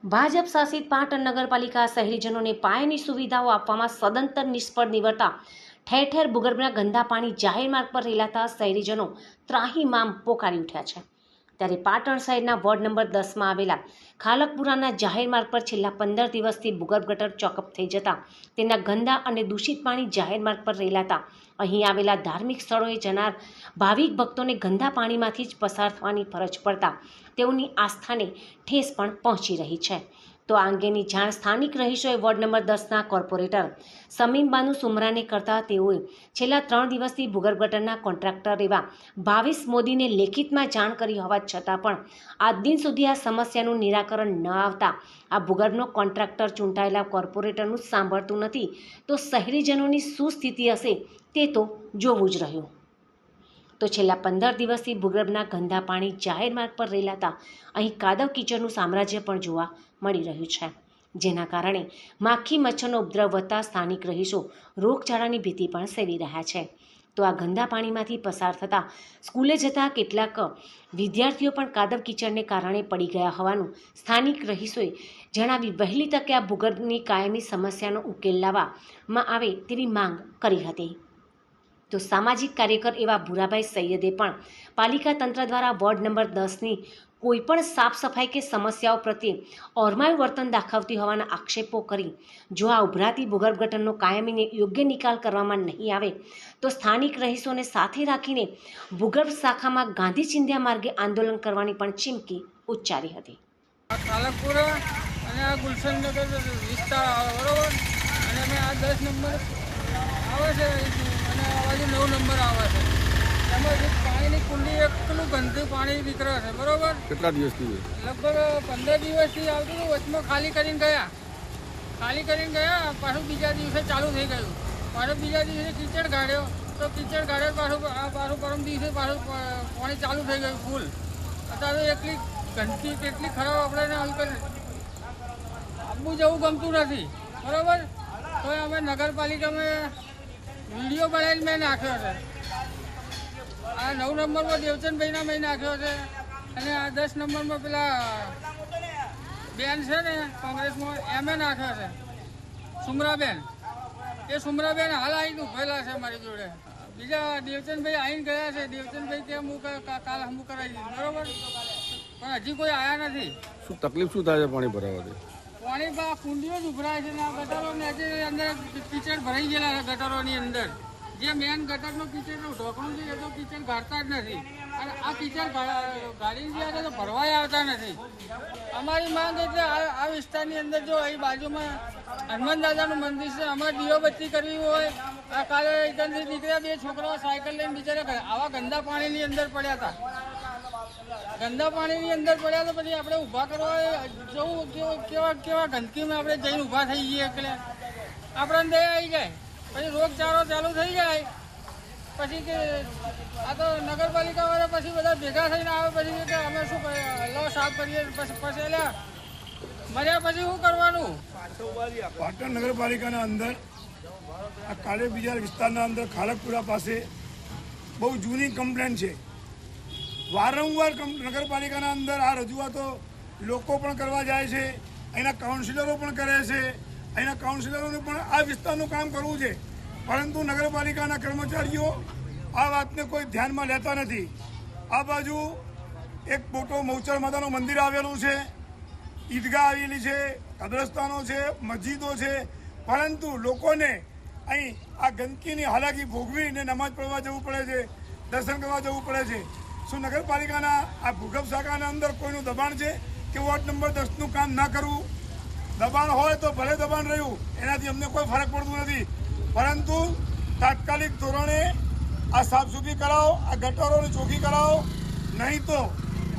ભાજપ શાસિત પાટણ નગરપાલિકા શહેરીજનોને પાયાની સુવિધાઓ આપવામાં સદંતર નિષ્ફળ નીવડતા ઠેર ઠેર ભૂગર્ભના ગંદા પાણી જાહેર માર્ગ પર રેલાતા શહેરીજનો ત્રાહિમામ પોકારી ઉઠ્યા છે। ત્યારે પાટણ શહેરના વોર્ડ નંબર 10માં આવેલા ખાલકપુરાના જાહેર માર્ગ પર છેલ્લા 15 દિવસથી ભૂગર્ભ ગટર ચોકઅપ થઈ જતા તેના ગંદા અને દૂષિત પાણી જાહેર માર્ગ પર રેલાતા અહીં આવેલા ધાર્મિક સ્થળોએ જનાર ભાવિક ભક્તોને ગંદા પાણીમાંથી જ પસાર થવાની ફરજ પડતા તેઓની આસ્થાને ઠેસ પણ પહોંચી રહી છે। તો આ અંગેની જાણ સ્થાનિક રહીશોએ વોર્ડ નંબર 10ના કોર્પોરેટર સમીમ બાનુ સુમરાને કરતા તેઓએ છેલ્લા 3 દિવસથી ભૂગર્ભ ગટરના કોન્ટ્રાક્ટર એવા ભાવેશ મોદીને લેખિતમાં જાણ કરી હોવા છતાં પણ આજ દિન સુધી આ સમસ્યાનું નિરાકરણ ન આવતા આ ભૂગર્ભનો કોન્ટ્રાક્ટર ચૂંટાયેલા કોર્પોરેટરનું સાંભળતું નથી તો શહેરીજનોની શું સ્થિતિ હશે તે તો જોવું જ રહ્યું। તો છેલ્લા 15 દિવસથી ભૂગર્ભના ગંદા પાણી જાહેર માર્ગ પર રેલાતા અહીં કાદવ કીચડનું સામ્રાજ્ય પણ જોવા મળી રહ્યું છે, જેના કારણે માખી મચ્છરનો ઉપદ્રવ વધતા સ્થાનિક રહીશો રોગચાળાની ભીતિ પણ સેવી રહ્યા છે। તો આ ગંદા પાણીમાંથી પસાર થતા સ્કૂલે જતા કેટલાક વિદ્યાર્થીઓ પણ કાદવ કીચડને કારણે પડી ગયા હોવાનું સ્થાનિક રહીશોએ જણાવી વહેલી તકે આ ભૂગર્ભની કાયમી સમસ્યાનો ઉકેલ લાવવામાં આવે તેવી માંગ કરી હતી। તો સામાજિક કાર્યકર એવા ભૂરાભાઈ સૈયદે પણ પાલિકા તંત્ર દ્વારા વોર્ડ નંબર 10ની કોઈપણ સાફ સફાઈ કે સમસ્યાઓ પ્રત્યે ઓરમાયું વર્તન દાખવતી હોવાના આક્ષેપો કરી જો આ ઉભરાતી ભૂગર્ભ ગટરનો કાયમી યોગ્ય નિકાલ કરવામાં નહીં આવે તો સ્થાનિક રહીશોને સાથે રાખીને ભૂગર્ભ શાખામાં ગાંધી ચિંધ્યા માર્ગે આંદોલન કરવાની પણ ચીમકી ઉચ્ચારી હતી। ખાલકપુરા અને આ ગુલશનનગર વિસ્તાર બરોબર અને અમે આ 10 નંબર આવે છે અને આ બાજુ 9 નંબર આવે છે એમાં પાણીની કુંડી એકલું ગંદુ પાણી નીકળે છે બરોબર। કેટલા દિવસથી? લગભગ 15 દિવસથી આવતું હતું, વચમાં ખાલી કરીને ગયા પાછું બીજા દિવસે ચાલુ થઈ ગયું, પાછું બીજા દિવસે કીચડ ગાળ્યો તો કીચડ ગાળ્યો પાછું પરમ દિવસે પાછું પાણી ચાલુ થઈ ગયું ફૂલ। અત્યારે એટલી ગંદકી કેટલી ખરાબ આપણે હલકર આપવું જવું ગમતું નથી બરાબર। તો અમે નગરપાલિકામાં વિડીયો બનાવીને મેં નાખ્યો છે, આ 9 નંબરમાં દેવચંદભાઈના મેં નાખ્યો છે અને આ 10 નંબરમાં પેલા બેન છે ને કોંગ્રેસમાં એમે નાખ્યો છે સુમરાબેન। એ સુમરાબેન હાલ આવીને ઉભેલા છે મારી જોડે, બીજા દેવચંદભાઈ આવીને ગયા છે, દેવચંદભાઈ કે હું કાલ હમું કરાવી દીધું બરાબર, પણ હજી કોઈ આવ્યા નથી। શું તકલીફ શું થાય છે પાણી ભરાવાથી? પાણી કુંડીઓ જ ઉભરાય છે ને આ ગટરોની અંદર કીચડ ભરાઈ ગયેલા છે ગટરોની અંદર, જે મેન ગટરનું કીચડનું ઢોકણું છે એ તો કીચડ ગાળતા જ નથી અને આ કીચડ ગાળીને જે તો ભરવાય આવતા નથી। અમારી માંગ એટલે આ વિસ્તારની અંદર જો અહીં બાજુમાં હનુમાન દાદાનું મંદિર છે, અમારે દીવાબત્તી કરવી હોય, આ કાલે એકદમથી નીકળ્યા 2 છોકરાઓ સાયકલ લઈને બિચારા આવા ગંદા પાણીની અંદર પડ્યા હતા, ગંદા પાણીની અંદર પડ્યા તો પછી આપણે ઊભા કરવા જવું કેવા ગંદકીમાં આપણે જઈને ઊભા થઈ જઈએ એટલે આપણને દયા આવી જાય, પછી રોગચાળો ચાલુ થઈ જાય, પછી કે આ તો નગરપાલિકાવાળા પછી બધા ભેગા થઈને આવે પછી કે અમે શું હલ્લો સાફ કરીએ, પછી એટલે મર્યા પછી શું કરવાનું? પાટણ નગરપાલિકાના અંદર આ કાલે બજાર વિસ્તારના અંદર ખાલકપુરા પાસે બહુ જૂની કમ્પ્લેન છે। વારંવાર નગરપાલિકાના અંદર આ રજૂઆતો લોકો પણ કરવા જાય છે, અહીંના કાઉન્સિલરો પણ કરે છે, અહીંના કાઉન્સિલરોને પણ આ વિસ્તારનું કામ કરવું છે, પરંતુ નગરપાલિકાના કર્મચારીઓ આ વાતને કોઈ ધ્યાનમાં લેતા નથી। આ બાજુ એક મોટો મૌચર માતાનું મંદિર આવેલું છે, ઈદગાહ આવેલી છે, કબ્રસ્તાનો છે, મસ્જિદો છે, પરંતુ લોકોને અહીં આ ગંદકીની હાલાકી ભોગવીને નમાજ પઢવા જવું પડે છે, દર્શન કરવા જવું પડે છે। શું નગરપાલિકાના આ ભૂગર્ભ શાખાના અંદર કોઈનું દબાણ છે કે વોર્ડ નંબર 10નું કામ ના કરવું? દબાણ હોય તો ભલે દબાણ રહ્યું, એનાથી અમને કોઈ ફરક પડતું નથી, પરંતુ તાત્કાલિક ધોરણે આ સાફસૂફી કરાવો, આ ગટરોને ચોખ્ખી કરાવો, નહીં તો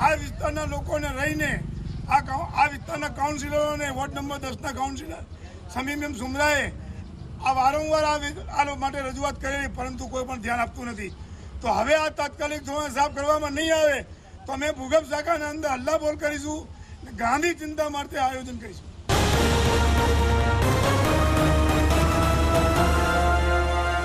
આ વિસ્તારના લોકોને રહીને આ વિસ્તારના કાઉન્સિલરોને વોર્ડ નંબર 10ના કાઉન્સિલર સમીમ સુમરાએ આ વારંવાર આ માટે રજૂઆત કરેલી, પરંતુ કોઈ પણ ધ્યાન આપતું નથી। તો હવે આ તાત્કાલિક ધોરણે સાફ કરવામાં નહીં આવે તો અમે ભૂગર્ભ શાખાના અંદર હલ્લાબોલ કરીશું, ગાંધી ચિંતા માટે આયોજન કરીશું।